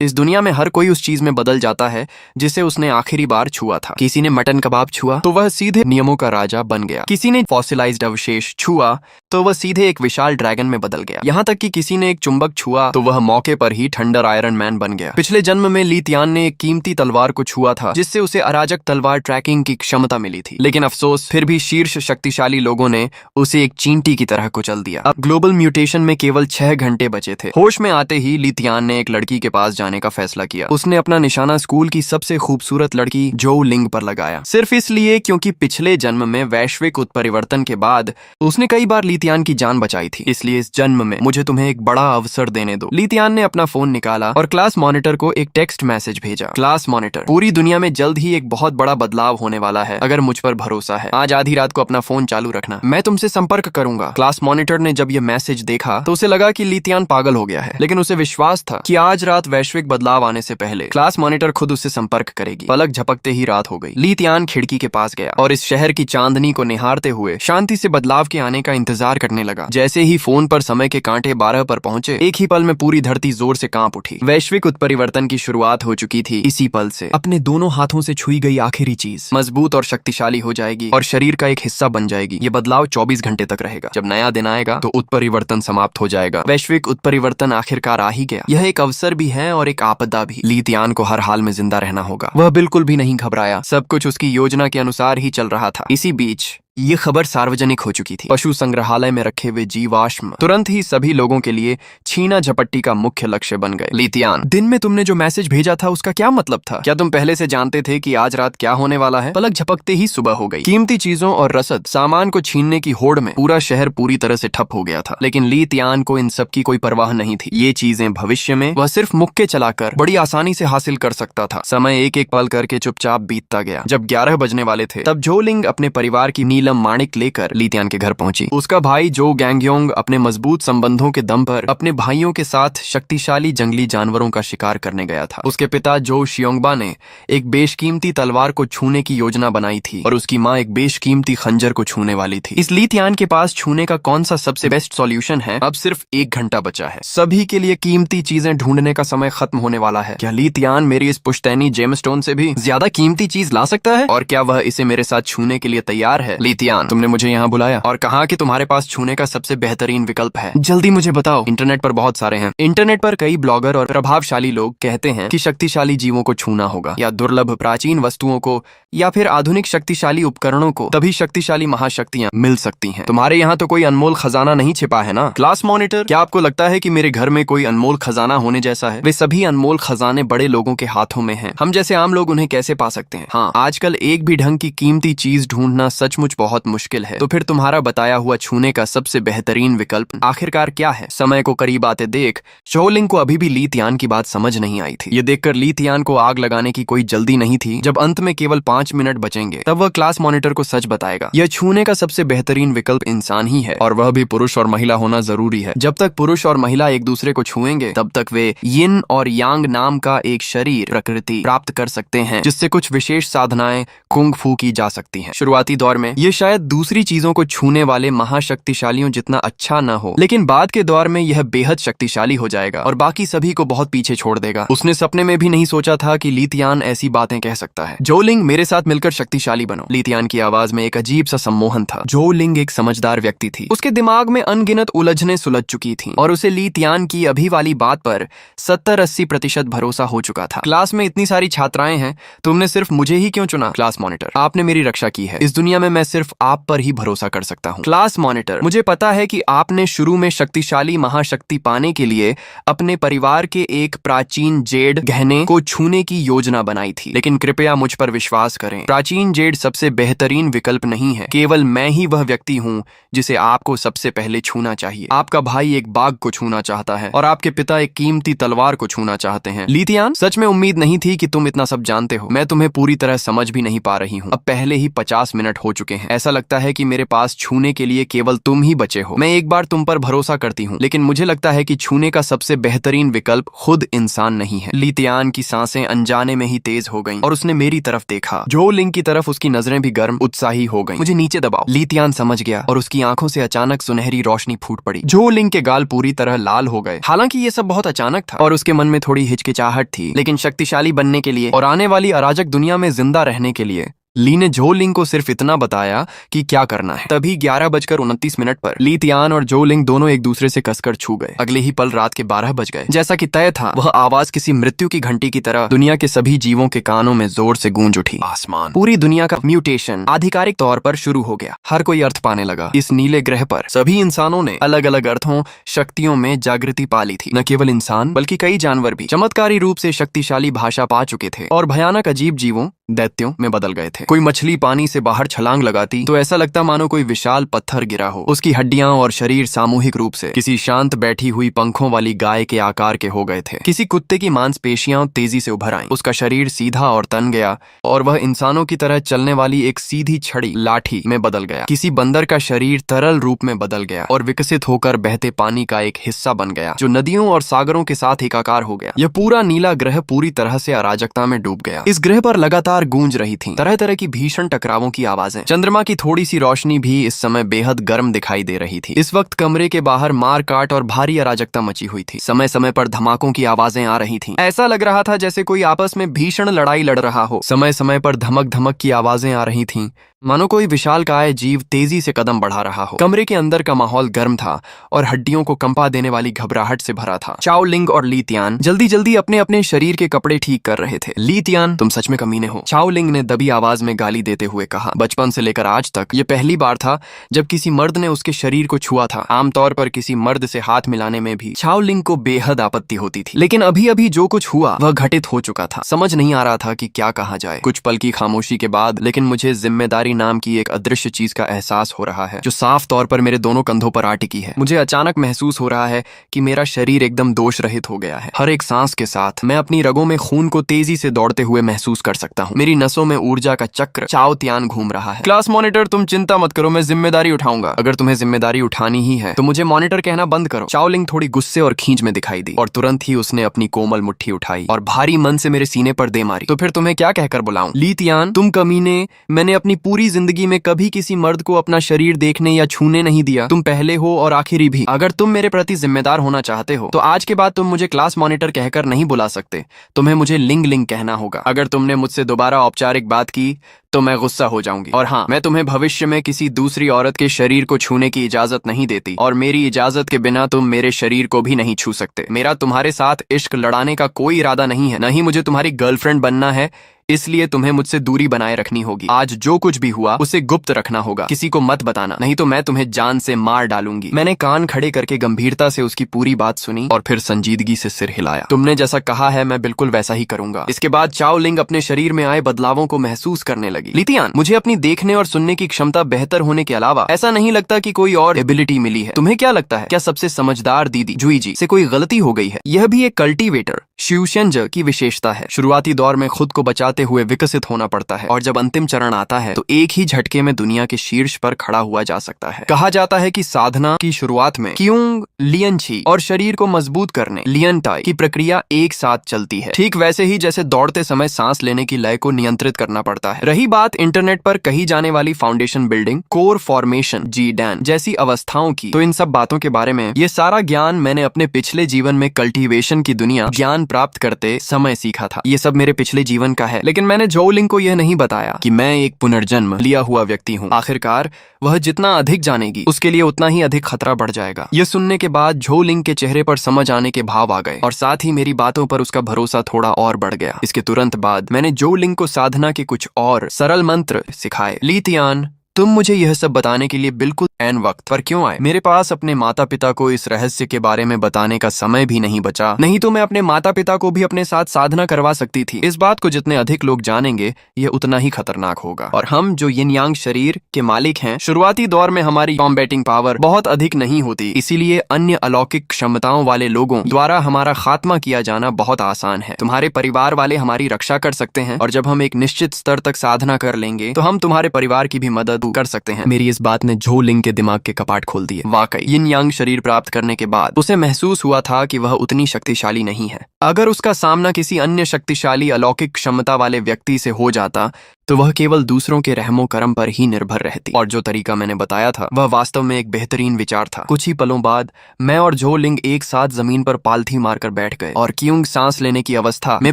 इस दुनिया में हर कोई उस चीज में बदल जाता है जिसे उसने आखिरी बार छुआ था। किसी ने मटन कबाब छुआ तो वह सीधे नियमों का राजा बन गया। किसी ने फॉसिलाइज्ड अवशेष छुआ तो वह सीधे एक विशाल ड्रैगन में बदल गया। यहाँ तक कि किसी ने एक चुंबक छुआ तो वह मौके पर ही थंडर आयरन मैन बन गया। पिछले जन्म में ली तियान ने एक कीमती तलवार को छुआ था जिससे उसे अराजक तलवार ट्रैकिंग की क्षमता मिली थी, लेकिन अफसोस फिर भी शीर्ष शक्तिशाली लोगों ने उसे एक चींटी की तरह कुचल दिया। अब ग्लोबल म्यूटेशन में केवल 6 घंटे बचे थे। होश में आते ही ली तियान ने एक लड़की के पास जाने का फैसला किया। उसने अपना निशाना स्कूल की सबसे खूबसूरत लड़की जो लिंग पर लगाया, सिर्फ इसलिए क्योंकि पिछले जन्म में वैश्विक उत्परिवर्तन के बाद उसने कई बार ली तियान की जान बचाई थी। इसलिए इस जन्म में मुझे तुम्हें एक बड़ा अवसर देने दो। ली तियान ने अपना फोन निकाला और क्लास मॉनिटर को एक टेक्स्ट मैसेज भेजा। क्लास मॉनिटर, पूरी दुनिया में जल्द ही एक बहुत बड़ा बदलाव होने वाला है। अगर मुझ पर भरोसा है, आज आधी रात को अपना फोन चालू रखना, मैं तुमसे संपर्क करूंगा। क्लास मॉनिटर ने जब यह मैसेज देखा तो उसे लगा कि ली तियान पागल हो गया है, लेकिन उसे विश्वास था कि आज रात वैश्विक बदलाव आने से पहले क्लास मॉनिटर खुद उससे संपर्क करेगी। पलक झपकते ही रात हो गई। ली तियान खिड़की के पास गया और इस शहर की चांदनी को निहारते हुए शांति से बदलाव के आने का इंतजार करने लगा। जैसे ही फोन पर समय के कांटे 12 पर पहुंचे, एक ही पल में पूरी धरती जोर से कांप उठी। वैश्विक उत्परिवर्तन की शुरुआत हो चुकी थी। इसी पल से अपने दोनों हाथों से छुई गई आखिरी चीज मजबूत और शक्तिशाली हो जाएगी और शरीर का एक हिस्सा बन जाएगी। ये बदलाव 24 घंटे तक रहेगा। जब नया दिन आएगा तो उत्परिवर्तन समाप्त हो जाएगा। वैश्विक उत्परिवर्तन आखिरकार आ ही गया। यह एक अवसर भी है और एक आपदा भी। ली तियान को हर हाल में जिंदा रहना होगा। वह बिल्कुल भी नहीं घबराया। सब कुछ उसकी योजना के अनुसार ही चल रहा था। इसी बीच ये खबर सार्वजनिक हो चुकी थी। पशु संग्रहालय में रखे हुए जीवाश्म तुरंत ही सभी लोगों के लिए छीना झपट्टी का मुख्य लक्ष्य बन गए। ली तियान, दिन में तुमने जो मैसेज भेजा था उसका क्या मतलब था? क्या तुम पहले से जानते थे कि आज रात क्या होने वाला है? पलक झपकते ही सुबह हो गई। कीमती चीजों और रसद सामान को छीनने की होड़ में पूरा शहर पूरी तरह से ठप हो गया था, लेकिन ली तियान को इन सब की कोई परवाह नहीं थी। ये चीजें भविष्य में वह सिर्फ मुक्के चलाकर बड़ी आसानी से हासिल कर सकता था। समय एक एक पल करके चुपचाप बीतता गया। जब 11 बजने वाले थे तब जो लिंग अपने परिवार की नीलम माणिक लेकर ली तियान के घर पहुंची। उसका भाई जो गैंगयोंग अपने मजबूत संबंधों के दम पर अपने भाइयों के साथ शक्तिशाली जंगली जानवरों का शिकार करने गया था। उसके पिता जो शियोंगबा ने एक बेशकीमती तलवार को छूने की योजना बनाई थी और उसकी माँ एक बेशकीमती खंजर को छूने वाली थी। इस ली तियान के पास छूने का कौन सा सबसे बेस्ट सॉल्यूशन है? अब सिर्फ 1 घंटा बचा है। सभी के लिए कीमती चीजें ढूंढने का समय खत्म होने वाला है। क्या ली तियान मेरी इस पुश्तैनी जेमस्टोन से भी ज्यादा कीमती चीज ला सकता है? और क्या वह इसे मेरे साथ छूने के लिए तैयार है? ली तियान, तुमने मुझे यहाँ बुलाया और कहा कि तुम्हारे पास छूने का सबसे बेहतरीन विकल्प है। जल्दी मुझे बताओ। इंटरनेट पर बहुत सारे हैं। इंटरनेट पर कई ब्लॉगर और प्रभावशाली लोग कहते हैं कि शक्तिशाली जीवों को छूना होगा, या दुर्लभ प्राचीन वस्तुओं को, या फिर आधुनिक शक्तिशाली उपकरणों को, तभी शक्तिशाली महाशक्तियां मिल सकती हैं। तुम्हारे यहाँ तो कोई अनमोल खजाना नहीं छिपा है ना? क्लास मॉनिटर, क्या आपको लगता है कि मेरे घर में कोई अनमोल खजाना होने जैसा है? वे सभी अनमोल खजाने बड़े लोगों के हाथों में हैं। हम जैसे आम लोग उन्हें कैसे पा सकते हैं? हाँ, आजकल एक भी ढंग की कीमती चीज ढूंढना सचमुच बहुत मुश्किल है। तो फिर तुम्हारा बताया हुआ छूने का सबसे बेहतरीन विकल्प आखिरकार क्या है? समय को करीब आते देख शोलिंग को अभी भी ली तियान की बात समझ नहीं आई थी। ये देखकर ली तियान को आग लगाने की कोई जल्दी नहीं थी। जब अंत में केवल 5 मिनट बचेंगे तब वह क्लास मॉनिटर को सच बताएगा। यह छूने का सबसे बेहतरीन विकल्प इंसान ही है, और वह भी पुरुष और महिला होना जरूरी है। जब तक पुरुष और महिला एक दूसरे को छुएंगे तब तक वे यिन और यांग नाम का एक शरीर प्रकृति प्राप्त कर सकते हैं, जिससे कुछ विशेष साधनाएं कुंग फू की जा सकती हैं। शुरुआती दौर में ये शायद दूसरी चीजों को छूने वाले महाशक्तिशालियों जितना अच्छा न हो, लेकिन बाद के दौर में यह बेहद शक्तिशाली हो जाएगा और बाकी सभी को बहुत पीछे छोड़ देगा। उसने सपने में भी नहीं सोचा था कि ली तियान ऐसी बातें कह सकता है। जो लिंग, मेरे साथ मिलकर शक्तिशाली बनो। ली तियान की आवाज में एक अजीब सा सम्मोहन था। जो लिंग एक समझदार व्यक्ति थी। उसके दिमाग में अनगिनत उलझनें सुलझ चुकी थीं और उसे ली तियान की अभी वाली बात पर 70-80% भरोसा हो चुका था। क्लास में इतनी सारी छात्राएं हैं, तुमने सिर्फ मुझे ही क्यों चुना? क्लास मॉनिटर, आपने मेरी रक्षा की है। इस दुनिया में मैं सिर्फ आप पर ही भरोसा कर सकता हूँ। क्लास मॉनिटर, मुझे पता है कि आपने शुरू में शक्तिशाली महाशक्ति पाने के लिए अपने परिवार के एक प्राचीन जेड गहने को छूने की योजना बनाई थी, लेकिन कृपया मुझ पर विश्वास करें, प्राचीन जेड सबसे बेहतरीन विकल्प नहीं है। केवल मैं ही वह व्यक्ति हूँ जिसे आपको सबसे पहले छूना चाहिए। आपका भाई एक बाघ को छूना चाहता है और आपके पिता एक कीमती तलवार को छूना चाहते हैं। ली तियान, सच में उम्मीद नहीं थी कि तुम इतना सब जानते हो। मैं तुम्हें पूरी तरह समझ भी नहीं पा रही हूँ। अब पहले ही 50 मिनट हो चुके हैं। हैं। ऐसा लगता है कि मेरे पास छूने के लिए केवल तुम ही बचे हो। मैं एक बार तुम पर भरोसा करती हूँ, लेकिन मुझे लगता है कि छूने का सबसे बेहतरीन विकल्प खुद इंसान नहीं है। ली तियान की सांसें अनजाने में ही तेज हो गईं और उसने मेरी तरफ देखा। झो लिंग की तरफ उसकी नजरें भी गर्म उत्साही हो गईं। मुझे नीचे दबाओ, ली तियान समझ गया और उसकी आंखों से अचानक सुनहरी रोशनी फूट पड़ी। झो लिंग के गाल पूरी तरह लाल हो गए। हालांकि ये सब बहुत अचानक था और उसके मन में थोड़ी हिचकिचाहट थी, लेकिन शक्तिशाली बनने के लिए और आने वाली अराजक दुनिया में जिंदा रहने के लिए ली ने झो लिंग को सिर्फ इतना बताया कि क्या करना है। तभी 11:29 पर ली तियान और झो लिंग दोनों एक दूसरे से कसकर छू गए। अगले ही पल रात के 12 बज गए। जैसा कि तय था, वह आवाज किसी मृत्यु की घंटी की तरह दुनिया के सभी जीवों के कानों में जोर से गूंज उठी। आसमान, पूरी दुनिया का म्यूटेशन आधिकारिक तौर पर शुरू हो गया। हर कोई अर्थ पाने लगा। इस नीले ग्रह पर सभी इंसानों ने अलग अलग अर्थों, शक्तियों में जागृति पा ली थी। न केवल इंसान बल्कि कई जानवर भी चमत्कारी रूप से शक्तिशाली भाषा पा चुके थे और भयानक अजीब जीवों, दैत्यों में बदल गए थे। कोई मछली पानी से बाहर छलांग लगाती तो ऐसा लगता मानो कोई विशाल पत्थर गिरा हो। उसकी हड्डियां और शरीर सामूहिक रूप से किसी शांत बैठी हुई पंखों वाली गाय के आकार के हो गए थे। किसी कुत्ते की मांसपेशियां तेजी से उभर आईं। उसका शरीर सीधा और तन गया और वह इंसानों की तरह चलने वाली एक सीधी छड़ी लाठी में बदल गया। किसी बंदर का शरीर तरल रूप में बदल गया और विकसित होकर बहते पानी का एक हिस्सा बन गया, जो नदियों और सागरों के साथ एकाकार हो गया। यह पूरा नीला ग्रह पूरी तरह से अराजकता में डूब गया। इस ग्रह पर लगातार गूंज रही थी तरह तरह की भीषण टकरावों की आवाजें। चंद्रमा की थोड़ी सी रोशनी भी इस समय बेहद गर्म दिखाई दे रही थी। इस वक्त कमरे के बाहर मार काट और भारी अराजकता मची हुई थी। समय समय पर धमाकों की आवाजें आ रही थीं। ऐसा लग रहा था जैसे कोई आपस में भीषण लड़ाई लड़ रहा हो। समय समय पर धमक धमक की आवाजें आ रही थीं, मानो कोई विशालकाय जीव तेजी से कदम बढ़ा रहा हो। कमरे के अंदर का माहौल गर्म था और हड्डियों को कंपा देने वाली घबराहट से भरा था। चाओ लिंग और ली तियान जल्दी जल्दी अपने अपने शरीर के कपड़े ठीक कर रहे थे। ली तियान, तुम सच में कमीने हो, चाओ लिंग ने दबी आवाज में गाली देते हुए कहा। बचपन से लेकर आज तक ये पहली बार था जब किसी मर्द ने उसके शरीर को छुआ था। आमतौर पर किसी मर्द से हाथ मिलाने में भी चाओ लिंग को बेहद आपत्ति होती थी, लेकिन अभी अभी जो कुछ हुआ वह घटित हो चुका था। समझ नहीं आ रहा था कि क्या कहा जाए। कुछ पल की खामोशी के बाद लेकिन मुझे जिम्मेदारी नाम की एक अदृश्य चीज का एहसास हो रहा है, जो साफ तौर पर मेरे दोनों कंधों पर आ टिकी है। मुझे अचानक महसूस हो रहा है कि मेरा शरीर एकदम दोष रहित हो गया है। हर एक सांस के साथ मैं अपनी रगों में खून को तेजी से दौड़ते हुए महसूस कर सकता हूँ। मेरी नसों में ऊर्जा का चक्र चाओ तियान घूम रहा है। क्लास मॉनिटर, तुम चिंता मत करो, मैं जिम्मेदारी उठाऊंगा। अगर तुम्हें जिम्मेदारी उठानी ही है तो मुझे मॉनिटर कहना बंद करो। चाओ लिंग थोड़ी गुस्से और खींच में दिखाई दी और तुरंत ही उसने अपनी कोमल मुट्ठी उठाई और भारी मन से मेरे सीने पर दे मारी। तो फिर तुम्हें क्या कहकर बुलाऊं? ली तियान, तुम कमीने, मैंने अपनी पूरी जिंदगी में कभी किसी मर्द को अपना शरीर देखने या छूने नहीं दिया। तुम पहले हो और आखिरी भी। अगर तुम मेरे प्रति जिम्मेदार होना चाहते हो तो आज के बाद तुम मुझे क्लास मॉनिटर कहकर नहीं बुला सकते। तुम्हें मुझे लिंग लिंग कहना होगा। अगर तुमने मुझसे दोबारा औपचारिक बात की तो मैं गुस्सा हो जाऊंगी। और हाँ, मैं तुम्हें भविष्य में किसी दूसरी औरत के शरीर को छूने की इजाजत नहीं देती और मेरी इजाजत के बिना तुम मेरे शरीर को भी नहीं छू सकते। मेरा तुम्हारे साथ इश्क लड़ाने का कोई इरादा नहीं है, न ही मुझे तुम्हारी गर्लफ्रेंड बनना है, इसलिए तुम्हें मुझसे दूरी बनाए रखनी होगी। आज जो कुछ भी हुआ उसे गुप्त रखना होगा, किसी को मत बताना, नहीं तो मैं तुम्हें जान से मार डालूंगी। मैंने कान खड़े करके गंभीरता से उसकी पूरी बात सुनी और फिर संजीदगी से सिर हिलाया। तुमने जैसा कहा है मैं बिल्कुल वैसा ही करूंगा। इसके बाद चाओ लिंग अपने शरीर में आए बदलावों को महसूस करने लगी। ली तियान, मुझे अपनी देखने और सुनने की क्षमता बेहतर होने के अलावा ऐसा नहीं लगता कि कोई और एबिलिटी मिली है। तुम्हें क्या लगता है, क्या सबसे समझदार दीदी जुई जी से कोई गलती हो गई है? यह भी एक कल्टीवेटर शिवशेंज की विशेषता है। शुरुआती दौर में खुद को बचाते हुए विकसित होना पड़ता है और जब अंतिम चरण आता है तो एक ही झटके में दुनिया के शीर्ष पर खड़ा हुआ जा सकता है। कहा जाता है कि साधना की शुरुआत में क्यूंग लियनछी और शरीर को मजबूत करने लियनटाई की प्रक्रिया एक साथ चलती है, ठीक वैसे ही जैसे दौड़ते समय सांस लेने की लय को नियंत्रित करना पड़ता है। रही बात इंटरनेट पर कही जाने वाली फाउंडेशन बिल्डिंग, कोर फॉर्मेशन, जी डैन जैसी अवस्थाओं की, तो इन सब बातों के बारे में ये सारा ज्ञान मैंने अपने पिछले जीवन में कल्टीवेशन की दुनिया ज्ञान प्राप्त करते समय सीखा था। ये सब मेरे पिछले जीवन का है, लेकिन मैंने झो लिंग को यह नहीं बताया कि मैं एक पुनर्जन्म लिया हुआ व्यक्ति हूँ। आखिरकार वह जितना अधिक जानेगी उसके लिए उतना ही अधिक खतरा बढ़ जाएगा। यह सुनने के बाद झो लिंग के चेहरे पर समझ आने के भाव आ गए और साथ ही मेरी बातों पर उसका भरोसा थोड़ा और बढ़ गया। इसके तुरंत बाद मैंने झो लिंग को साधना के कुछ और सरल मंत्र सिखाए। ली तियान, तुम मुझे यह सब बताने के लिए बिल्कुल ऐन वक्त पर क्यों आए? मेरे पास अपने माता पिता को इस रहस्य के बारे में बताने का समय भी नहीं बचा, नहीं तो मैं अपने माता पिता को भी अपने साथ साधना करवा सकती थी। इस बात को जितने अधिक लोग जानेंगे यह उतना ही खतरनाक होगा। और हम जो यिन यांग शरीर के मालिक हैं, शुरुआती दौर में हमारी कॉम्बैटिंग पावर बहुत अधिक नहीं होती, इसीलिए अन्य अलौकिक क्षमताओं वाले लोगों द्वारा हमारा खात्मा किया जाना बहुत आसान है। तुम्हारे परिवार वाले हमारी रक्षा कर सकते हैं और जब हम एक निश्चित स्तर तक साधना कर लेंगे तो हम तुम्हारे परिवार की भी मदद जादू कर सकते हैं। मेरी इस बात ने झो लिंग के दिमाग के कपाट खोल दिए। वाकई यिन यांग शरीर प्राप्त करने के बाद उसे महसूस हुआ था कि वह उतनी शक्तिशाली नहीं है। अगर उसका सामना किसी अन्य शक्तिशाली अलौकिक क्षमता वाले व्यक्ति से हो जाता तो वह केवल दूसरों के रहमो करम पर ही निर्भर रहती। और जो तरीका मैंने बताया था वह वास्तव में एक बेहतरीन विचार था। कुछ ही पलों बाद मैं और झो लिंग एक साथ जमीन पर पालथी मारकर बैठ गए और क्यूंग सांस लेने की अवस्था में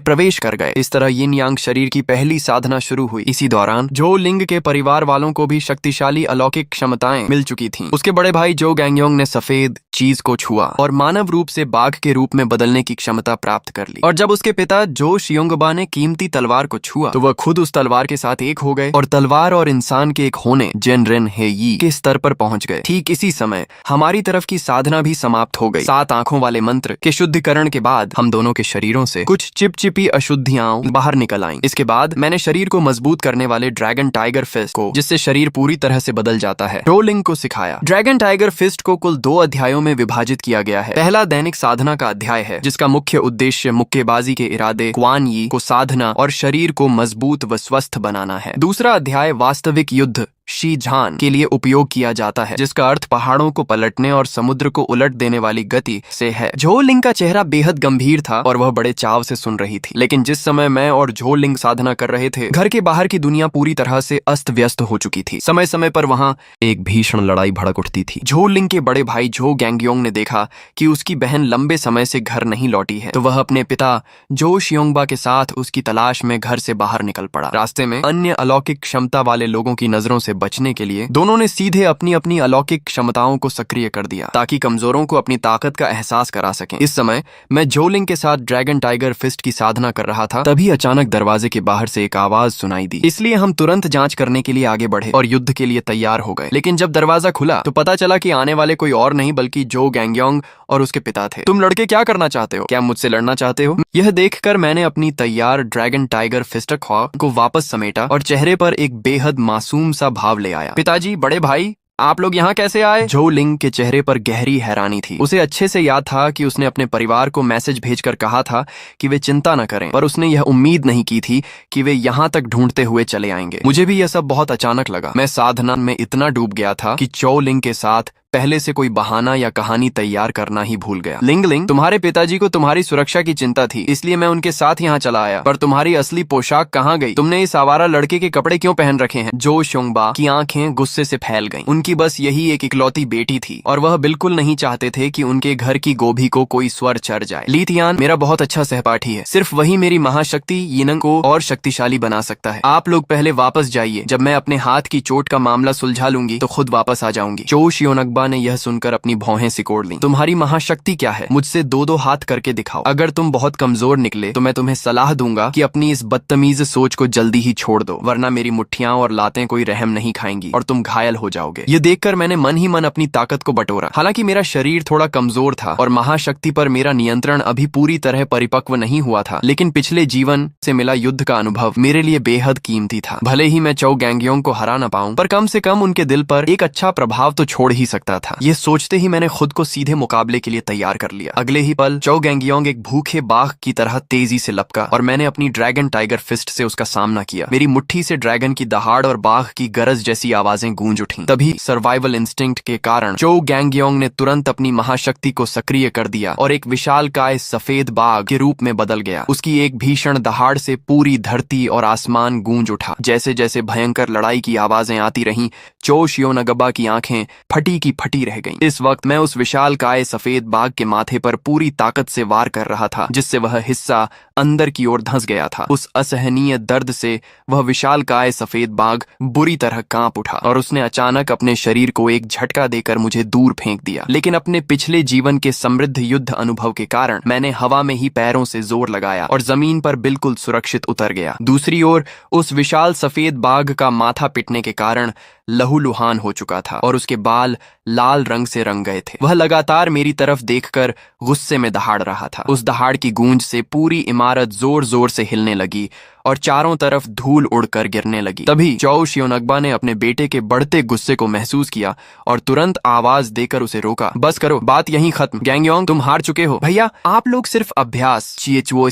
प्रवेश कर गए। इस तरह यिन यांग शरीर की पहली साधना शुरू हुई। इसी दौरान झो लिंग के परिवार वालों को भी शक्तिशाली अलौकिक क्षमताएं मिल चुकी थीं। उसके बड़े भाई जो गैंगयोंग ने सफेद चीज को छुआ और मानव रूप से बाघ के रूप में बदलने की क्षमता प्राप्त कर ली। और जब उसके पिता जो शियोंगबा ने कीमती तलवार को छुआ तो वह खुद उस तलवार के साथ एक हो गए और तलवार और इंसान के एक होने जेनरेन हे यी के स्तर पर पहुंच गए। ठीक इसी समय हमारी तरफ की साधना भी समाप्त हो गई। 7 आंखों वाले मंत्र के शुद्धिकरण के बाद हम दोनों के शरीरों से कुछ चिपचिपी अशुद्धियां बाहर निकल आईं। इसके बाद मैंने शरीर को मजबूत करने वाले ड्रैगन टाइगर फिस्ट को, जिससे शरीर पूरी तरह से बदल जाता है, झो लिंग को सिखाया। ड्रैगन टाइगर फिस्ट को कुल 2 अध्यायों में विभाजित किया गया है। पहला दैनिक साधना का अध्याय है जिसका मुख्य उद्देश्य मुक्केबाजी के इरादे क्वान यी को साधना और शरीर को मजबूत व स्वस्थ बनाना है। दूसरा अध्याय वास्तविक युद्ध शी झान के लिए उपयोग किया जाता है, जिसका अर्थ पहाड़ों को पलटने और समुद्र को उलट देने वाली गति से है। झो लिंग का चेहरा बेहद गंभीर था और वह बड़े चाव से सुन रही थी। लेकिन जिस समय मैं और झो लिंग साधना कर रहे थे, घर के बाहर की दुनिया पूरी तरह से अस्त व्यस्त हो चुकी थी। समय समय पर वहाँ एक भीषण लड़ाई भड़क उठती थी। झो लिंग के बड़े भाई झो गैंगयोंग ने देखा कि उसकी बहन लंबे समय से घर नहीं लौटी है, तो वह अपने पिता जो शियोंगबा के साथ उसकी तलाश में घर से बाहर निकल पड़ा। रास्ते में अन्य अलौकिक क्षमता वाले लोगों की नजरों से बचने के लिए दोनों ने सीधे अपनी अपनी अलौकिक क्षमताओं को सक्रिय कर दिया ताकि कमजोरों को अपनी ताकत का एहसास करा सकें। इस समय मैं झो लिंग के साथ ड्रैगन टाइगर फिस्ट की साधना कर रहा था, तभी अचानक दरवाजे के बाहर से एक आवाज सुनाई दी। इसलिए हम तुरंत जांच करने के लिए आगे बढ़े और युद्ध के लिए तैयार हो गए। लेकिन जब दरवाजा खुला तो पता चला कि आने वाले कोई और नहीं बल्कि जो गैंगयोंग और उसके पिता थे। तुम लड़के क्या करना चाहते हो? क्या मुझसे लड़ना चाहते हो? यह देखकर मैंने अपनी तैयार ड्रैगन टाइगर फिस्ट को वापस समेटा और चेहरे पर एक बेहद मासूम सा भाव ले आया। पिताजी, बड़े भाई, आप लोग यहाँ कैसे आए? झो लिंग के चेहरे पर गहरी हैरानी थी। उसे अच्छे से याद था कि उसने अपने परिवार को मैसेज भेजकर कहा था कि वे चिंता न करें, पर उसने यह उम्मीद नहीं की थी कि वे यहाँ तक ढूंढते हुए चले आएंगे। मुझे भी यह सब बहुत अचानक लगा। मैं साधना में इतना डूब गया था कि झो लिंग के साथ पहले से कोई बहाना या कहानी तैयार करना ही भूल गया। लिंग, तुम्हारे पिताजी को तुम्हारी सुरक्षा की चिंता थी, इसलिए मैं उनके साथ यहाँ चला आया। पर तुम्हारी असली पोशाक कहाँ गई? तुमने इस आवारा लड़के के कपड़े क्यों पहन रखे हैं? जो शियोंगबा की आंखें गुस्से से फैल गईं। उनकी बस यही एक इकलौती बेटी थी और वह बिल्कुल नहीं चाहते थे कि उनके घर की गोभी को कोई स्वर चढ़ जाए। ली तियान मेरा बहुत अच्छा सहपाठी है, सिर्फ वही मेरी महाशक्ति यिनंग को और शक्तिशाली बना सकता है। आप लोग पहले वापस जाइए, जब मैं अपने हाथ की चोट का मामला सुलझा लूंगी तो खुद वापस आ जाऊंगी। चो शियोनगबा ने यह सुनकर अपनी भौहें सिकोड़ लीं। तुम्हारी महाशक्ति क्या है? मुझसे 2-2 हाथ करके दिखाओ। अगर तुम बहुत कमजोर निकले तो मैं तुम्हें सलाह दूंगा कि अपनी इस बदतमीज सोच को जल्दी ही छोड़ दो, वरना मेरी मुट्ठियां और लातें कोई रहम नहीं खाएंगी और तुम घायल हो जाओगे। ये देखकर मैंने मन ही मन अपनी ताकत को बटोरा। हालांकि मेरा शरीर थोड़ा कमजोर था और महाशक्ति पर मेरा नियंत्रण अभी पूरी तरह परिपक्व नहीं हुआ था, लेकिन पिछले जीवन से मिला युद्ध का अनुभव मेरे लिए बेहद कीमती था। भले ही मैं चो गैंगयोंग को हरा न पाऊं, पर कम से कम उनके दिल पर एक अच्छा प्रभाव तो छोड़ ही सकता था। ये सोचते ही मैंने खुद को सीधे मुकाबले के लिए तैयार कर लिया। अगले ही पल चो गैंगयोंग एक भूखे बाघ की तरह तेजी से लपका और मैंने अपनी ड्रैगन टाइगर फिस्ट से उसका सामना किया। मेरी मुट्ठी से ड्रैगन की दहाड़ और बाघ की गरज जैसी आवाजें गूंज उठीं। तभी सर्वाइवल इंस्टिंक्ट के कारण चो गैंगयोंग ने तुरंत अपनी महाशक्ति को सक्रिय कर दिया और एक विशालकाय सफेद बाघ के रूप में बदल गया। उसकी एक भीषण दहाड़ से पूरी धरती और आसमान गूंज उठा। जैसे जैसे भयंकर लड़ाई की आवाजें आती रहीं, चो शियोनगबा की आंखें फटी की फटी रह गईं। इस वक्त मैं उस विशालकाय सफेद बाघ के माथे पर पूरी ताकत से वार कर रहा था, जिससे वह हिस्सा अंदर की ओर धंस गया था। उस असहनीय दर्द से वह विशालकाय सफेद बाघ बुरी तरह कांप उठा और उसने अचानक अपने शरीर को एक झटका देकर मुझे दूर फेंक दिया। लेकिन अपने पिछले जीवन के समृद्ध युद्ध अनुभव के कारण मैंने हवा में ही पैरों से जोर लगाया और जमीन पर बिल्कुल सुरक्षित उतर गया। दूसरी ओर उस विशाल सफेद बाघ का माथा पिटने के कारण लहूलुहान हो चुका था और उसके बाल लाल रंग से रंग गए थे। वह लगातार मेरी तरफ देखकर गुस्से में दहाड़ रहा था। उस दहाड़ की गूंज से पूरी इमारत जोर जोर से हिलने लगी और चारों तरफ धूल उड़कर गिरने लगी। तभी चो शियोनगबा ने अपने बेटे के बढ़ते गुस्से को महसूस किया और तुरंत आवाज देकर उसे रोका। बस करो, बात यहीं खत्म। गैंगयोंग, तुम हार चुके हो। भैया, आप लोग सिर्फ अभ्यास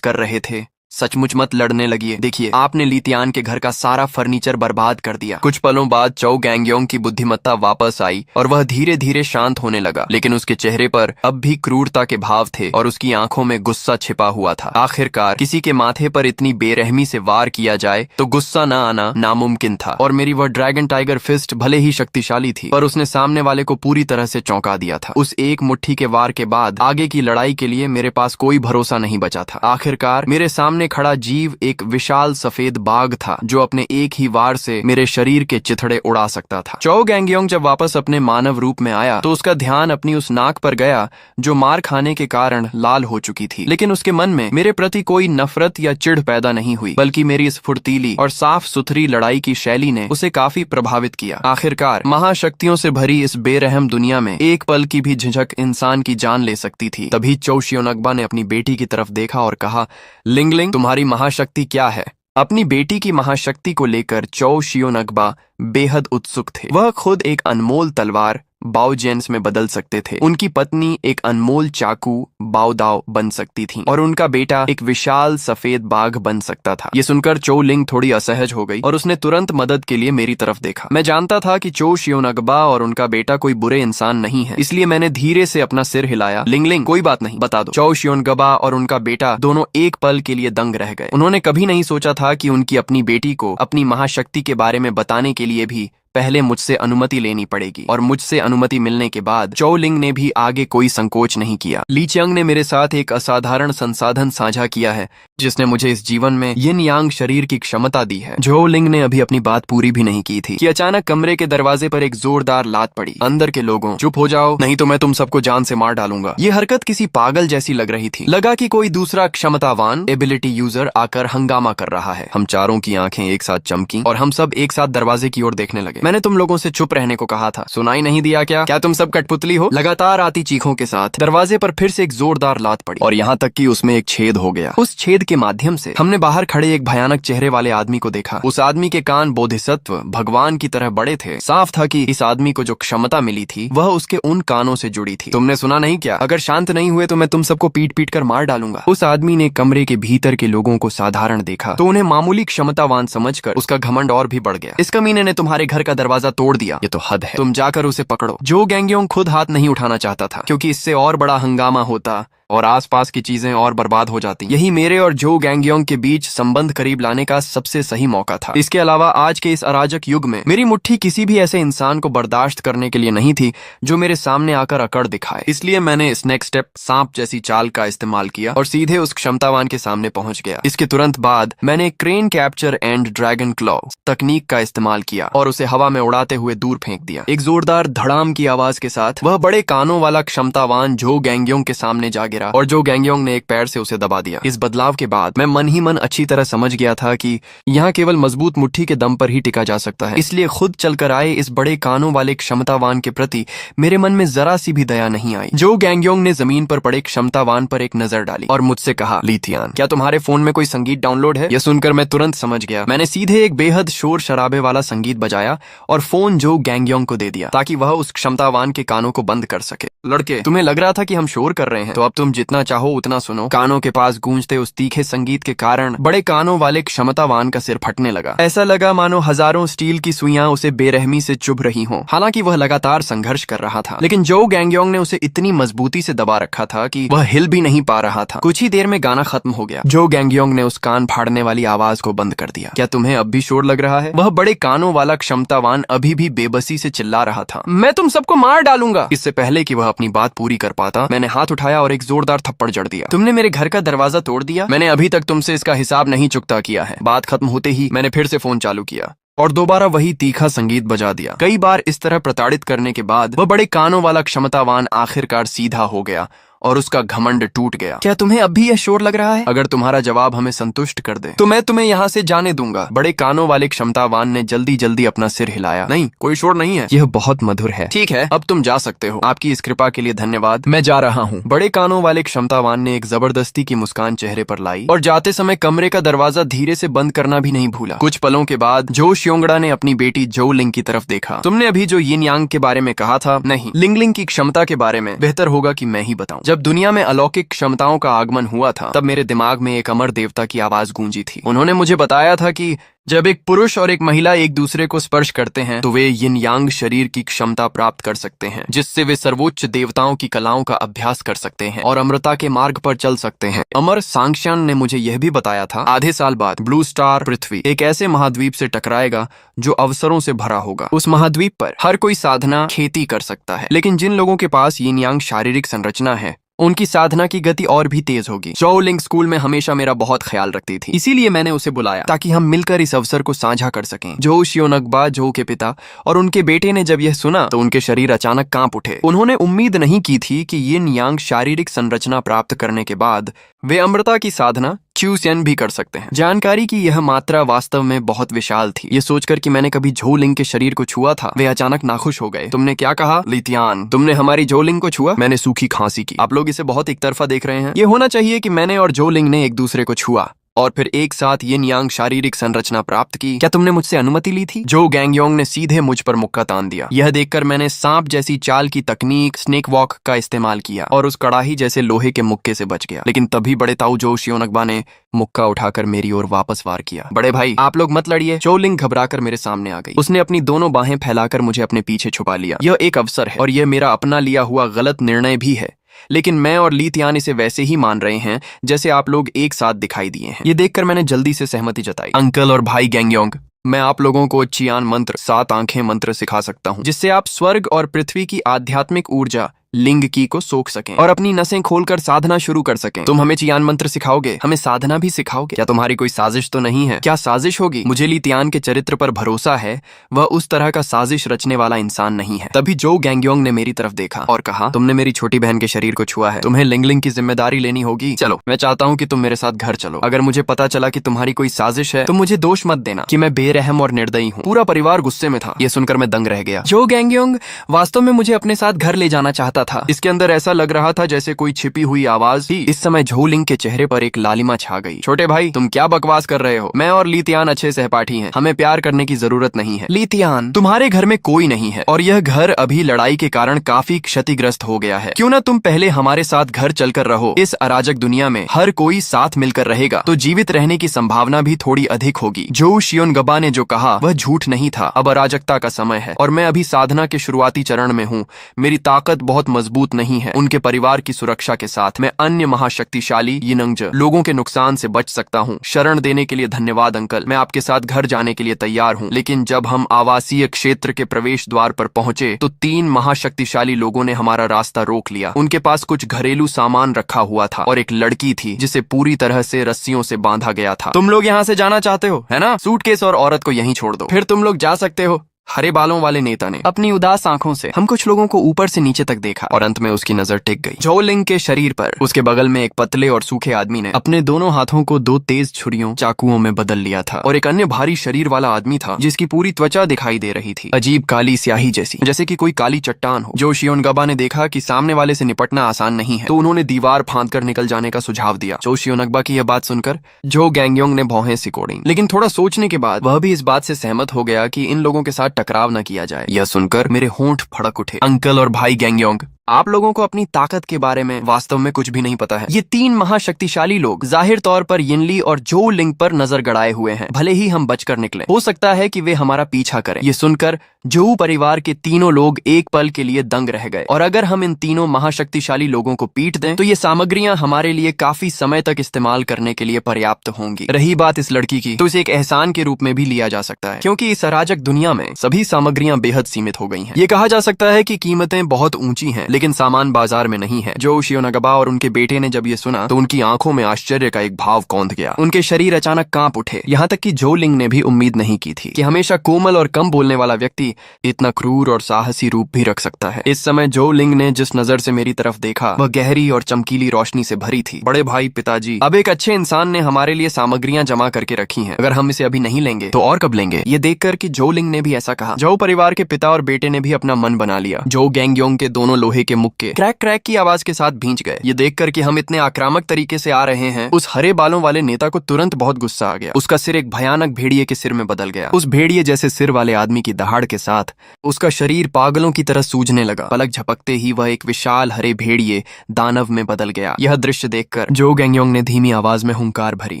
कर रहे थे। सचमुच मत लड़ने लगी। देखिए, आपने लीतियान के घर का सारा फर्नीचर बर्बाद कर दिया। कुछ पलों बाद चौ गैंगयोंग की बुद्धिमत्ता वापस आई और वह धीरे धीरे शांत होने लगा, लेकिन उसके चेहरे पर अब भी क्रूरता के भाव थे और उसकी आंखों में गुस्सा छिपा हुआ था। आखिरकार किसी के माथे पर इतनी बेरहमी से वार किया जाए तो गुस्सा न आना नामुमकिन था, और मेरी वह ड्रैगन टाइगर फिस्ट भले ही शक्तिशाली थी, पर उसने सामने वाले को पूरी तरह से चौंका दिया था। उस एक मुट्ठी के वार के बाद आगे की लड़ाई के लिए मेरे पास कोई भरोसा नहीं बचा था। आखिरकार मेरे सामने खड़ा जीव एक विशाल सफेद बाघ था जो अपने एक ही वार से मेरे शरीर के चिथड़े उड़ा सकता था। चौ गैंगयोंग जब वापस अपने मानव रूप में आया तो उसका ध्यान अपनी उस नाक पर गया जो मार खाने के कारण लाल हो चुकी थी, लेकिन उसके मन में मेरे प्रति कोई नफरत या चिढ़ पैदा नहीं हुई, बल्कि मेरी इस फुर्तीली और साफ सुथरी लड़ाई की शैली ने उसे काफी प्रभावित किया। आखिरकार महाशक्तियों से भरी इस बेरहम दुनिया में एक पल की भी झिझक इंसान की जान ले सकती थी। तभी चौ शियोनगबा ने अपनी बेटी की तरफ देखा और कहा, लिंगलिंग, तुम्हारी महाशक्ति क्या है? अपनी बेटी की महाशक्ति को लेकर चौ शियोनगबा बेहद उत्सुक थे। वह खुद एक अनमोल तलवार बाओजेन्स में बदल सकते थे, उनकी पत्नी एक अनमोल चाकू बाओदाओ बन सकती थी, और उनका बेटा एक विशाल सफेद बाघ बन सकता था। ये सुनकर चौ लिंग थोड़ी असहज हो गई और उसने तुरंत मदद के लिए मेरी तरफ देखा। मैं जानता था कि चौ शियोनगबा और उनका बेटा कोई बुरे इंसान नहीं है, इसलिए मैंने धीरे से अपना सिर हिलाया। लिंगलिंग, कोई बात नहीं, बता दो। चौ शियोनगबा और उनका बेटा दोनों एक पल के लिए दंग रह गए। उन्होंने कभी नहीं सोचा था कि उनकी अपनी बेटी को अपनी महाशक्ति के बारे में बताने के लिए भी पहले मुझसे अनुमति लेनी पड़ेगी, और मुझसे अनुमति मिलने के बाद चौ लिंग ने भी आगे कोई संकोच नहीं किया। ली चियांग ने मेरे साथ एक असाधारण संसाधन साझा किया है जिसने मुझे इस जीवन में यिन यांग शरीर की क्षमता दी है। चौ लिंग ने अभी अपनी बात पूरी भी नहीं की थी कि अचानक कमरे के दरवाजे पर एक जोरदार लात पड़ी। अंदर के लोगों, चुप हो जाओ, नहीं तो मैं तुम सबको जान से मार डालूंगा। ये हरकत किसी पागल जैसी लग रही थी। लगा कि कोई दूसरा क्षमतावान एबिलिटी यूजर आकर हंगामा कर रहा है। हम चारों की आंखें एक साथ चमकी और हम सब एक साथ दरवाजे की ओर देखने लगे। मैंने तुम लोगों से चुप रहने को कहा था, सुनाई नहीं दिया क्या तुम सब कठपुतली हो? लगातार आती चीखों के साथ दरवाजे पर फिर से एक जोरदार लात पड़ी और यहाँ तक कि उसमें एक छेद हो गया। उस छेद के माध्यम से हमने बाहर खड़े एक भयानक चेहरे वाले आदमी को देखा। उस आदमी के कान बोधिसत्व भगवान की तरह बड़े थे। साफ था कि इस आदमी को जो क्षमता मिली थी वह उसके उन कानों से जुड़ी थी। तुमने सुना नहीं क्या? अगर शांत नहीं हुए तो मैं तुम सबको पीट पीट कर मार डालूंगा। उस आदमी ने कमरे के भीतर के लोगों को साधारण देखा तो उन्हें मामूली क्षमतावान समझकर उसका घमंड और भी बढ़ गया। इस कमीने ने तुम्हारे घर का दरवाजा तोड़ दिया, ये तो हद है। तुम जाकर उसे पकड़ो। जो गैंगयोंग खुद हाथ नहीं उठाना चाहता था क्योंकि इससे और बड़ा हंगामा होता और आसपास की चीजें और बर्बाद हो जाती। यही मेरे और जो गैंगयोंग के बीच संबंध करीब लाने का सबसे सही मौका था। इसके अलावा आज के इस अराजक युग में मेरी मुट्ठी किसी भी ऐसे इंसान को बर्दाश्त करने के लिए नहीं थी जो मेरे सामने आकर अकड़ दिखाए। इसलिए मैंने स्नेक स्टेप, सांप जैसी चाल का इस्तेमाल किया और सीधे उस क्षमतावान के सामने पहुंच गया। इसके तुरंत बाद मैंने crane capture and dragon claw तकनीक का इस्तेमाल किया और उसे हवा में उड़ाते हुए दूर फेंक दिया। एक जोरदार धड़ाम की आवाज के साथ वह बड़े कानों वाला क्षमतावान जो गैंगयोंग के सामने जा गिरा और जो गैंगयोंग ने एक पैर से उसे दबा दिया। इस बदलाव के बाद मैं मन ही मन अच्छी तरह समझ गया था कि यहाँ केवल मजबूत मुट्ठी के दम पर ही टिका जा सकता है। इसलिए खुद चलकर आए इस बड़े कानों वाले क्षमतावान के प्रति मेरे मन में जरा सी भी दया नहीं आई। जो गैंगयोंग ने जमीन पर पड़े क्षमतावान पर एक नजर डाली और मुझसे कहा, लीथियान, क्या तुम्हारे फोन में कोई संगीत डाउनलोड है? यह सुनकर मैं तुरंत समझ गया। मैंने सीधे एक बेहद शोर शराबे वाला संगीत बजाया और फोन जो गैंगयोंग को दे दिया ताकि वह उस क्षमतावान के कानों को बंद कर सके। लड़के, तुम्हें लग रहा था कि हम शोर कर रहे हैं, तो अब तुम जितना चाहो उतना सुनो। कानों के पास गूंजते उस तीखे संगीत के कारण बड़े कानों वाले क्षमतावान का सिर फटने लगा। ऐसा लगा मानो हजारों स्टील की सुइयां उसे बेरहमी से चुभ रही हों। हालांकि वह लगातार संघर्ष कर रहा था, लेकिन जो गैंगयोंग ने उसे इतनी मजबूती से दबा रखा था कि वह हिल भी नहीं पा रहा था। कुछ ही देर में गाना खत्म हो गया। जो गैंगयोंग ने उस कान फाड़ने वाली आवाज को बंद कर दिया। क्या तुम्हें अब भी शोर लग रहा है? वह बड़े कानों वाला क्षमतावान अभी भी बेबसी से चिल्ला रहा था, मैं तुम सबको मार डालूंगा। इससे पहले कि वह अपनी बात पूरी कर पाता, मैंने हाथ उठाया और एक जोरदार थप्पड़ जड़ दिया। तुमने मेरे घर का दरवाजा तोड़ दिया। मैंने अभी तक तुमसे इसका हिसाब नहीं चुकता किया है। बात खत्म होते ही मैंने फिर से फोन चालू किया और दोबारा वही तीखा संगीत बजा दिया। कई बार इस तरह प्रताड़ित करने के बाद वह बड़े कानों वाला क्षमतावान आखिरकार सीधा हो गया और उसका घमंड टूट गया। क्या तुम्हें अब भी यह शोर लग रहा है? अगर तुम्हारा जवाब हमें संतुष्ट कर दे तो मैं तुम्हें यहाँ से जाने दूंगा। बड़े कानों वाले क्षमतावान ने जल्दी जल्दी अपना सिर हिलाया। नहीं, कोई शोर नहीं है, यह बहुत मधुर है। ठीक है, अब तुम जा सकते हो। आपकी इस कृपा के लिए धन्यवाद, मैं जा रहा हूँ। बड़े कानों वाले क्षमतावान ने एक जबरदस्ती की मुस्कान चेहरे पर लाई और जाते समय कमरे का दरवाजा धीरे से बंद करना भी नहीं भूला। कुछ पलों के बाद जो शियोंगड़ा ने अपनी बेटी जो लिंग की तरफ देखा। तुमने अभी जो यिन यांग के बारे में कहा था, नहीं, लिंगलिंग की क्षमता के बारे में बेहतर होगा कि मैं ही बताऊं। जब दुनिया में अलौकिक क्षमताओं का आगमन हुआ था तब मेरे दिमाग में एक अमर देवता की आवाज गूंजी थी। उन्होंने मुझे बताया था कि जब एक पुरुष और एक महिला एक दूसरे को स्पर्श करते हैं तो वे यिन यांग शरीर की क्षमता प्राप्त कर सकते हैं, जिससे वे सर्वोच्च देवताओं की कलाओं का अभ्यास कर सकते हैं और अमरता के मार्ग पर चल सकते हैं। अमर सांक्ष्यन ने मुझे यह भी बताया था आधे साल बाद ब्लू स्टार पृथ्वी एक ऐसे महाद्वीप से टकराएगा जो अवसरों से भरा होगा। उस महाद्वीप पर हर कोई साधना खेती कर सकता है, लेकिन जिन लोगों के पास यिन यांग शारीरिक संरचना है उनकी साधना की गति और भी तेज होगी। चौ लिंग स्कूल में हमेशा मेरा बहुत ख्याल रखती थी, इसीलिए मैंने उसे बुलाया ताकि हम मिलकर इस अवसर को साझा कर सकें। जो शियोनगबा जो के पिता और उनके बेटे ने जब यह सुना तो उनके शरीर अचानक कांप उठे। उन्होंने उम्मीद नहीं की थी कि यिन यांग शारीरिक संरचना प्राप्त करने के बाद वे अमृता की साधना च्यूसियन भी कर सकते हैं। जानकारी की यह मात्रा वास्तव में बहुत विशाल थी। ये सोचकर कि मैंने कभी झोलिंग के शरीर को छुआ था, वे अचानक नाखुश हो गए। तुमने क्या कहा लितियान? तुमने हमारी झोलिंग को छुआ? मैंने सूखी खांसी की। आप लोग इसे बहुत एक तरफा देख रहे हैं। ये होना चाहिए कि मैंने और झोलिंग ने एक दूसरे को छुआ और फिर एक साथ यिन यांग शारीरिक संरचना प्राप्त की। क्या तुमने मुझसे अनुमति ली थी? जो गैंगयोंग ने सीधे मुझ पर मुक्का तान दिया। यह देखकर मैंने सांप जैसी चाल की तकनीक स्नेक वॉक का इस्तेमाल किया और उस कड़ाही जैसे लोहे के मुक्के से बच गया। लेकिन तभी बड़े ताऊ जो शियोनगबा ने मुक्का उठाकर मेरी ओर वापस वार किया। बड़े भाई आप लोग मत लड़िए। चोलिंग घबराकर मेरे सामने आ गई। उसने अपनी दोनों बाहें फैलाकर मुझे अपने पीछे छुपा लिया। यह एक अवसर है और यह मेरा अपना लिया हुआ गलत निर्णय भी है, लेकिन मैं और लीतियान इसे वैसे ही मान रहे हैं जैसे आप लोग एक साथ दिखाई दिए हैं। ये देखकर मैंने जल्दी से सहमति जताई। अंकल और भाई गैंगयोंग, मैं आप लोगों को चियान मंत्र 7 आंखें मंत्र सिखा सकता हूँ, जिससे आप स्वर्ग और पृथ्वी की आध्यात्मिक ऊर्जा लिंग की को सोख सकें और अपनी नसें खोलकर साधना शुरू कर सकें। तुम हमें चियान मंत्र सिखाओगे, हमें साधना भी सिखाओगे। क्या तुम्हारी कोई साजिश तो नहीं है? क्या साजिश होगी? मुझे लितियान के चरित्र पर भरोसा है, वह उस तरह का साजिश रचने वाला इंसान नहीं है। तभी जो गैंगयोंग ने मेरी तरफ देखा और कहा, तुमने मेरी छोटी बहन के शरीर को छुआ है, तुम्हें लिंगलिंग की जिम्मेदारी लेनी होगी। चलो, मैं चाहता हूँ कि तुम मेरे साथ घर चलो। अगर मुझे पता चला कि तुम्हारी कोई साजिश है तो मुझे दोष मत देना कि मैं बेरहम और निर्दयी हूँ। पूरा परिवार गुस्से में था। यह सुनकर मैं दंग रह गया। जो गैंगयोंग वास्तव में मुझे अपने साथ घर ले जाना चाहता था। इसके अंदर ऐसा लग रहा था जैसे कोई छिपी हुई आवाज थी। इस समय झोलिंग के चेहरे पर एक लालिमा छा गई। छोटे भाई, तुम क्या बकवास कर रहे हो? मैं और लीतियान अच्छे सहपाठी हैं, हमें प्यार करने की जरूरत नहीं है। लीतियान, तुम्हारे घर में कोई नहीं है और यह घर अभी लड़ाई के कारण काफी क्षतिग्रस्त हो गया है। क्यों ना तुम पहले हमारे साथ घर चलकर रहो। इस अराजक दुनिया में हर कोई साथ मिलकर रहेगा तो जीवित रहने की संभावना भी थोड़ी अधिक होगी। जो शियोनगबा ने जो कहा वह झूठ नहीं था। अब अराजकता का समय है और मैं अभी साधना के शुरुआती चरण में हूँ। मेरी ताकत बहुत मजबूत नहीं है। उनके परिवार की सुरक्षा के साथ मैं अन्य महाशक्तिशाली यिनंग लोगों के नुकसान से बच सकता हूँ। शरण देने के लिए धन्यवाद अंकल। मैं आपके साथ घर जाने के लिए तैयार हूँ। लेकिन जब हम आवासीय क्षेत्र के प्रवेश द्वार पर पहुंचे तो 3 महाशक्तिशाली लोगों ने हमारा रास्ता रोक लिया। उनके पास कुछ घरेलू सामान रखा हुआ था और एक लड़की थी जिसे पूरी तरह से रस्सियों से बांधा गया था। तुम लोग यहाँ से जाना चाहते हो, है ना? सूटकेस और औरत को यहीं छोड़ दो, फिर तुम लोग जा सकते हो। हरे बालों वाले नेता ने अपनी उदास आंखों से हम कुछ लोगों को ऊपर से नीचे तक देखा और अंत में उसकी नजर टिक गई झोलिंग के शरीर पर। उसके बगल में एक पतले और सूखे आदमी ने अपने दोनों हाथों को 2 तेज छुरियों चाकुओं में बदल लिया था और एक अन्य भारी शरीर वाला आदमी था जिसकी पूरी त्वचा दिखाई दे रही थी, अजीब काली स्याही जैसी, जैसे कि कोई काली चट्टान हो। जो शियोनगबा ने देखा कि सामने वाले से निपटना आसान नहीं है तो उन्होंने दीवार फांदकर निकल जाने का सुझाव दिया। जो शियोनगबा की यह बात सुनकर जो गैंगयोंग ने भौहें सिकोड़ी, लेकिन थोड़ा सोचने के बाद वह भी इस बात से सहमत हो गया कि इन लोगों के साथ टकराव न किया जाए। यह सुनकर मेरे होंठ फड़क उठे। अंकल और भाई गैंगयोंग, आप लोगों को अपनी ताकत के बारे में वास्तव में कुछ भी नहीं पता है। ये 3 महाशक्तिशाली लोग जाहिर तौर पर यिनली और जो लिंग पर नजर गड़ाए हुए हैं। भले ही हम बचकर निकले, हो सकता है कि वे हमारा पीछा करें। ये सुनकर जो परिवार के तीनों लोग एक पल के लिए दंग रह गए। और अगर हम इन तीनों महाशक्तिशाली लोगों को पीट दें तो ये सामग्रियां हमारे लिए काफी समय तक इस्तेमाल करने के लिए पर्याप्त होंगी। रही बात इस लड़की की, तो इसे एक एहसान के रूप में भी लिया जा सकता है, क्योंकि इस अराजक दुनिया में सभी सामग्रियां बेहद सीमित हो गई हैं। ये कहा जा सकता है कि कीमतें बहुत ऊंची हैं, लेकिन सामान बाजार में नहीं है। जो शियोनगबा और उनके बेटे ने जब ये सुना तो उनकी आंखों में आश्चर्य का एक भाव कौंध गया। उनके शरीर अचानक कांप उठे। यहाँ तक कि जो लिंग ने भी उम्मीद नहीं की थी कि हमेशा कोमल और कम बोलने वाला व्यक्ति इतना क्रूर और साहसी रूप भी रख सकता है। इस समय जो लिंग ने जिस नजर से मेरी तरफ देखा वह गहरी और चमकीली रोशनी से भरी थी। बड़े भाई, पिताजी, अब एक अच्छे इंसान ने हमारे लिए सामग्रियां जमा करके रखी हैं। अगर हम इसे अभी नहीं लेंगे तो और कब लेंगे? ये देखकर कि जो लिंग ने भी ऐसा कहा, जो परिवार के पिता और बेटे ने भी अपना मन बना लिया। जो गैंगयोंग के दोनों लोहे के मुक्के क्रैक क्रैक की आवाज के साथ भींच गए। ये देखकर कि हम इतने आक्रामक तरीके से आ रहे हैं, उस हरे बालों वाले नेता को तुरंत बहुत गुस्सा आ गया। उसका सिर एक भयानक भेड़िए के सिर में बदल गया। उस भेड़िए जैसे सिर वाले आदमी की दहाड़ के साथ उसका शरीर पागलों की तरह सूजने लगा। पलक झपकते ही वह एक विशाल हरे भेड़िए दानव में बदल गया। यह दृश्य देखकर जो गैंगयोंग ने धीमी आवाज में हुंकार भरी,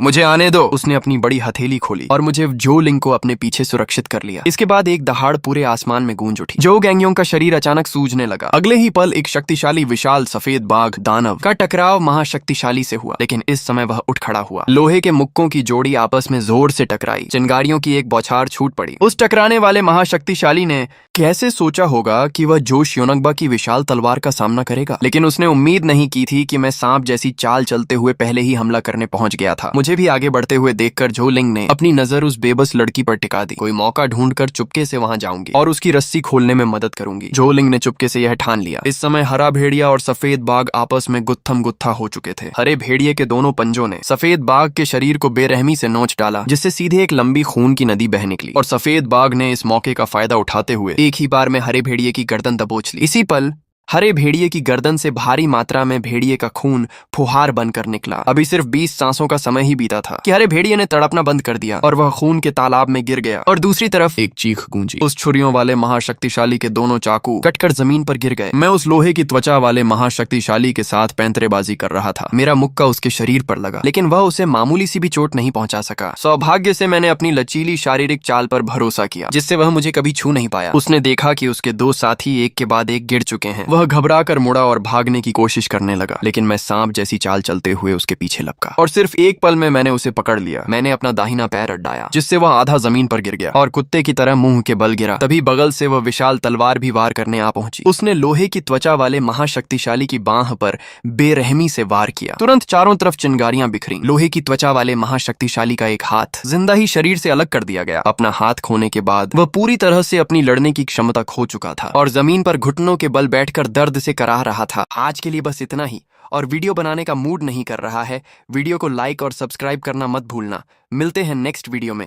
मुझे आने दो। उसने अपनी बड़ी हथेली खोली और मुझे जो लिंग को अपने पीछे सुरक्षित कर लिया। इसके बाद एक दहाड़ पूरे आसमान में गूंज उठी। जो गैंगयोंग का शरीर अचानक सूजने लगा। अगले ही पल एक शक्तिशाली विशाल सफेद बाघ दानव का टकराव महाशक्तिशाली से हुआ, लेकिन इस समय वह उठ खड़ा हुआ। लोहे के मुक्कों की जोड़ी आपस में जोर से टकराई। चिंगारियों की एक बौछार छूट पड़ी। उस टकराने वाले महाशक्तिशाली ने कैसे सोचा होगा कि वह जोश योनगबा की विशाल तलवार का सामना करेगा, लेकिन उसने उम्मीद नहीं की थी कि मैं सांप जैसी चाल चलते हुए पहले ही हमला करने पहुंच गया था। मुझे भी आगे बढ़ते हुए देखकर झो लिंग ने अपनी नजर उस बेबस लड़की पर टिका दी। कोई मौका ढूंढकर चुपके से वहां जाऊंगी और उसकी रस्सी खोलने में मदद करूंगी। झो लिंग ने चुपके से यह ठान लिया। इस समय हरा भेड़िया और सफेद बाघ आपस में गुत्थम गुत्था हो चुके थे। हरे भेड़िए के दोनों पंजों ने सफेद बाघ के शरीर को बेरहमी से नोच डाला, जिससे सीधे एक लंबी खून की नदी बह निकली। और सफेद बाघ ने इस मौके का फायदा उठाते हुए एक ही बार में हरे भेड़िए की गर्दन दबोच ली। इसी पल हरे भेड़िए की गर्दन से भारी मात्रा में भेड़िए का खून फुहार बनकर निकला। अभी सिर्फ 20 सांसों का समय ही बीता था कि हरे भेड़िए ने तड़पना बंद कर दिया और वह खून के तालाब में गिर गया। और दूसरी तरफ एक चीख गूंजी। उस छुरियों वाले महाशक्तिशाली के दोनों चाकू कटकर जमीन पर गिर गए। मैं उस लोहे की त्वचा वाले महाशक्तिशाली के साथ पैंतरेबाजी कर रहा था। मेरा मुक्का उसके शरीर पर लगा, लेकिन वह उसे मामूली सी भी चोट नहीं पहुंचा सका। सौभाग्य से मैंने अपनी लचीली शारीरिक चाल पर भरोसा किया, जिससे वह मुझे कभी छू नहीं पाया। उसने देखा कि उसके दो साथी एक के बाद एक गिर चुके हैं। वह घबरा कर मुड़ा और भागने की कोशिश करने लगा, लेकिन मैं सांप जैसी चाल चलते हुए उसके पीछे लपका और सिर्फ एक पल में मैंने उसे पकड़ लिया। मैंने अपना दाहिना पैर अड्डाया, जिससे वह आधा जमीन पर गिर गया और कुत्ते की तरह मुंह के बल गिरा। तभी बगल से वह विशाल तलवार भी वार करने आ पहुंची। उसने लोहे की त्वचा वाले महाशक्तिशाली की बांह पर बेरहमी से वार किया। तुरंत चारों तरफ चिंगारियां बिखरी। लोहे की त्वचा वाले महाशक्तिशाली का एक हाथ जिंदा ही शरीर से अलग कर दिया गया। अपना हाथ खोने के बाद वह पूरी तरह से अपनी लड़ने की क्षमता खो चुका था और जमीन पर घुटनों के बल बैठकर दर्द से कराह रहा था। आज के लिए बस इतना ही। और वीडियो बनाने का मूड नहीं कर रहा है, वीडियो को लाइक और सब्सक्राइब करना मत भूलना। मिलते हैं नेक्स्ट वीडियो में।